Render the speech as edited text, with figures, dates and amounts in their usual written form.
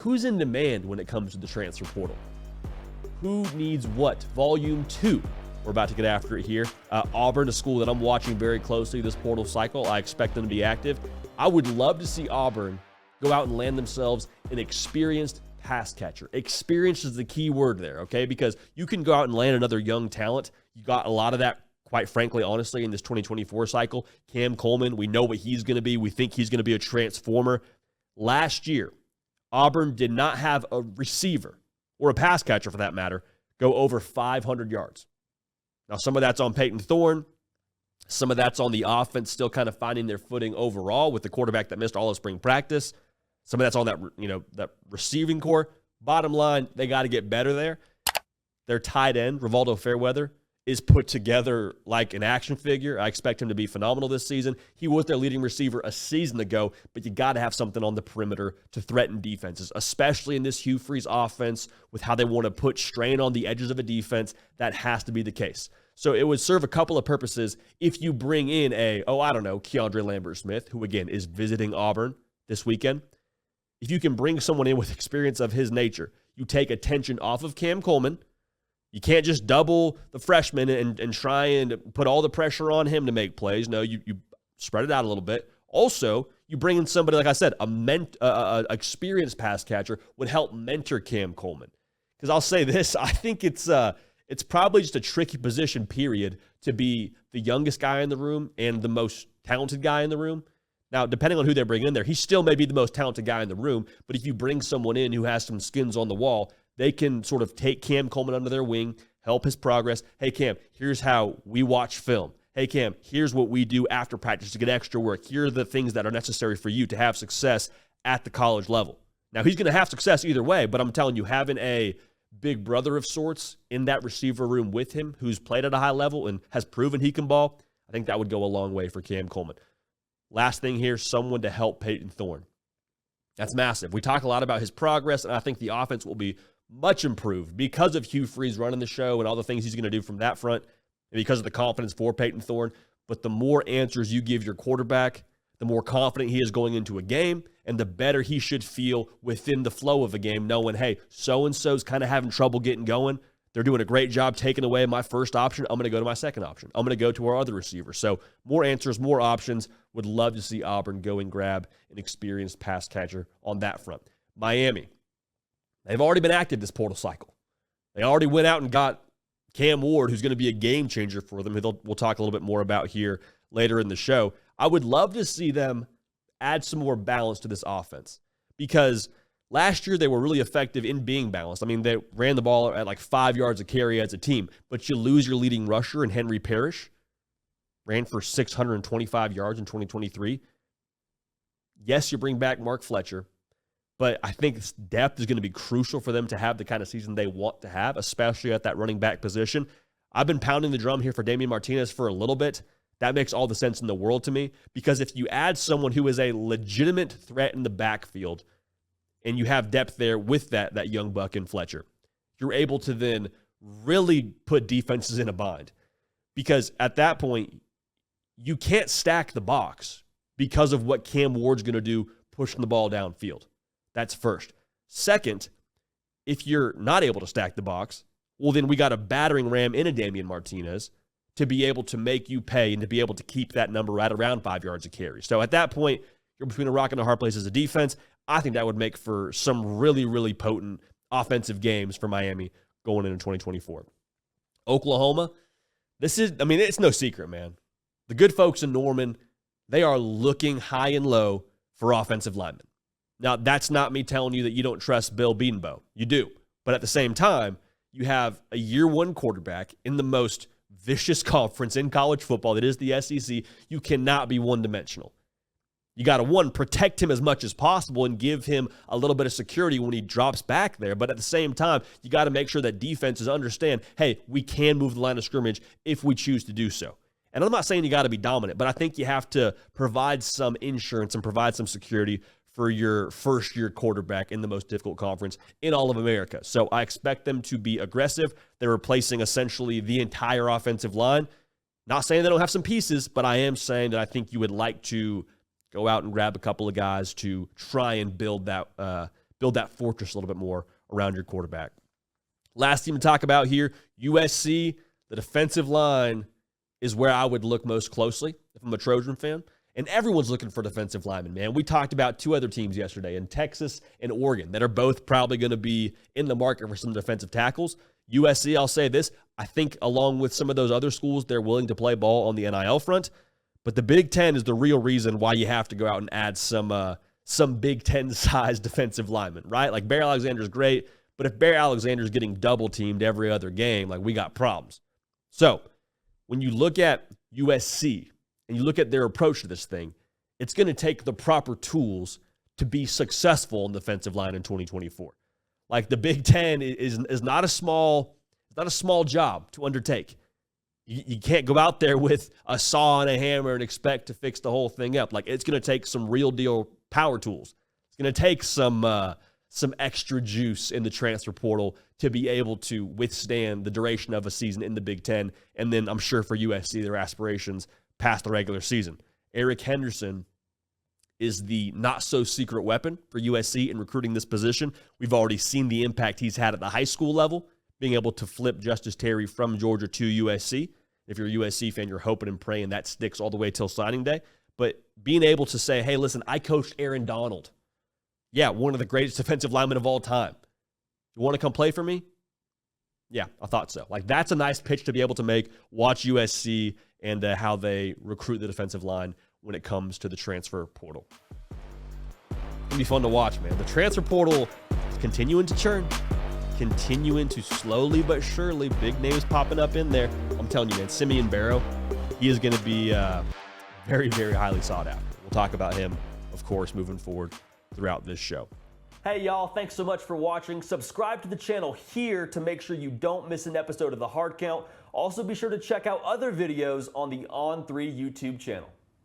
Who's in demand when it comes to the transfer portal? Who needs what? Volume 2. We're about to get after it here. Auburn, a school that I'm watching very closely this portal cycle. I expect them to be active. I would love to see Auburn go out and land themselves an experienced pass catcher. Experience is the key word there, okay? Because you can go out and land another young talent. You got a lot of that, quite frankly, honestly, in this 2024 cycle. Cam Coleman, we know what he's going to be. We think he's going to be a transformer. Last year, Auburn did not have a receiver, or a pass catcher for that matter, go over 500 yards. Now, some of that's on Peyton Thorne. Some of that's on the offense still kind of finding their footing overall with the quarterback that missed all of spring practice. Some of that's on that, that receiving core. Bottom line, they got to get better there. Their tight end, Rivaldo Fairweather, is put together like an action figure. I expect him to be phenomenal this season. He was their leading receiver a season ago, but you got to have something on the perimeter to threaten defenses, especially in this Hugh Freeze offense with how they want to put strain on the edges of a defense. That has to be the case. So it would serve a couple of purposes if you bring in Keandre Lambert-Smith, who again is visiting Auburn this weekend. If you can bring someone in with experience of his nature, you take attention off of Cam Coleman. You can't just double the freshman and try and put all the pressure on him to make plays. No, you spread it out a little bit. Also, you bring in somebody, like I said, a experienced pass catcher would help mentor Cam Coleman. Because I'll say this, I think it's probably just a tricky position, period, to be the youngest guy in the room and the most talented guy in the room. Now, depending on who they're bringing in there, he still may be the most talented guy in the room, but if you bring someone in who has some skins on the wall, they can sort of take Cam Coleman under their wing, help his progress. Hey, Cam, here's how we watch film. Hey, Cam, here's what we do after practice to get extra work. Here are the things that are necessary for you to have success at the college level. Now, he's going to have success either way, but I'm telling you, having a big brother of sorts in that receiver room with him who's played at a high level and has proven he can ball, I think that would go a long way for Cam Coleman. Last thing here, someone to help Peyton Thorne. That's massive. We talk a lot about his progress, and I think the offense will be much improved because of Hugh Freeze running the show and all the things he's going to do from that front and because of the confidence for Peyton Thorne. But the more answers you give your quarterback, the more confident he is going into a game and the better he should feel within the flow of a game, knowing, hey, so-and-so's kind of having trouble getting going. They're doing a great job taking away my first option. I'm going to go to my second option. I'm going to go to our other receiver. So more answers, more options. Would love to see Auburn go and grab an experienced pass catcher on that front. Miami. They've already been active this portal cycle. They already went out and got Cam Ward, who's going to be a game changer for them, who we'll talk a little bit more about here later in the show. I would love to see them add some more balance to this offense because last year they were really effective in being balanced. I mean, they ran the ball at like 5 yards a carry as a team, but you lose your leading rusher in Henry Parrish, ran for 625 yards in 2023. Yes, you bring back Mark Fletcher, but I think depth is going to be crucial for them to have the kind of season they want to have, especially at that running back position. I've been pounding the drum here for Damian Martinez for a little bit. That makes all the sense in the world to me because if you add someone who is a legitimate threat in the backfield and you have depth there with that young buck in Fletcher, you're able to then really put defenses in a bind because at that point, you can't stack the box because of what Cam Ward's going to do pushing the ball downfield. That's first. Second, if you're not able to stack the box, well, then we got a battering ram in a Damian Martinez to be able to make you pay and to be able to keep that number right around 5 yards a carry. So at that point, you're between a rock and a hard place as a defense. I think that would make for some really, really potent offensive games for Miami going into 2024. Oklahoma, it's no secret, man. The good folks in Norman, they are looking high and low for offensive linemen. Now, that's not me telling you that you don't trust Bill Bedenbaugh. You do. But at the same time, you have a year one quarterback in the most vicious conference in college football that is the SEC. You cannot be one-dimensional. You got to, one, protect him as much as possible and give him a little bit of security when he drops back there. But at the same time, you got to make sure that defenses understand, hey, we can move the line of scrimmage if we choose to do so. And I'm not saying you got to be dominant, but I think you have to provide some insurance and provide some security for your first-year quarterback in the most difficult conference in all of America. So I expect them to be aggressive. They're replacing essentially the entire offensive line. Not saying they don't have some pieces, but I am saying that I think you would like to go out and grab a couple of guys to try and build that build that fortress a little bit more around your quarterback. Last team to talk about here, USC. The defensive line is where I would look most closely if I'm a Trojan fan. And everyone's looking for defensive linemen, man. We talked about two other teams yesterday in Texas and Oregon that are both probably going to be in the market for some defensive tackles. USC, I'll say this, I think along with some of those other schools, they're willing to play ball on the NIL front. But the Big Ten is the real reason why you have to go out and add some Big Ten-sized defensive linemen, right? Like Bear Alexander's great, but if Bear Alexander's getting double-teamed every other game, like we got problems. So when you look at USC and you look at their approach to this thing, it's going to take the proper tools to be successful in the defensive line in 2024. Like the Big Ten is not a small job to undertake. You can't go out there with a saw and a hammer and expect to fix the whole thing up. Like it's going to take some real deal power tools. It's going to take some extra juice in the transfer portal to be able to withstand the duration of a season in the Big Ten. And then I'm sure for USC, their aspirations past the regular season. Eric Henderson is the not-so-secret weapon for USC in recruiting this position. We've already seen the impact he's had at the high school level, being able to flip Justice Terry from Georgia to USC. If you're a USC fan, you're hoping and praying that sticks all the way till signing day. But being able to say, hey, listen, I coached Aaron Donald. Yeah, one of the greatest defensive linemen of all time. You want to come play for me? Yeah, I thought so. Like, that's a nice pitch to be able to make. Watch USC and how they recruit the defensive line when it comes to the transfer portal. It'll be fun to watch, man. The transfer portal is continuing to churn, continuing to slowly but surely, big names popping up in there. I'm telling you, man, Simeon Barrow, he is going to be very, very highly sought after. We'll talk about him, of course, moving forward throughout this show. Hey, y'all, thanks so much for watching. Subscribe to the channel here to make sure you don't miss an episode of The Hard Count. Also, be sure to check out other videos on the On3 YouTube channel.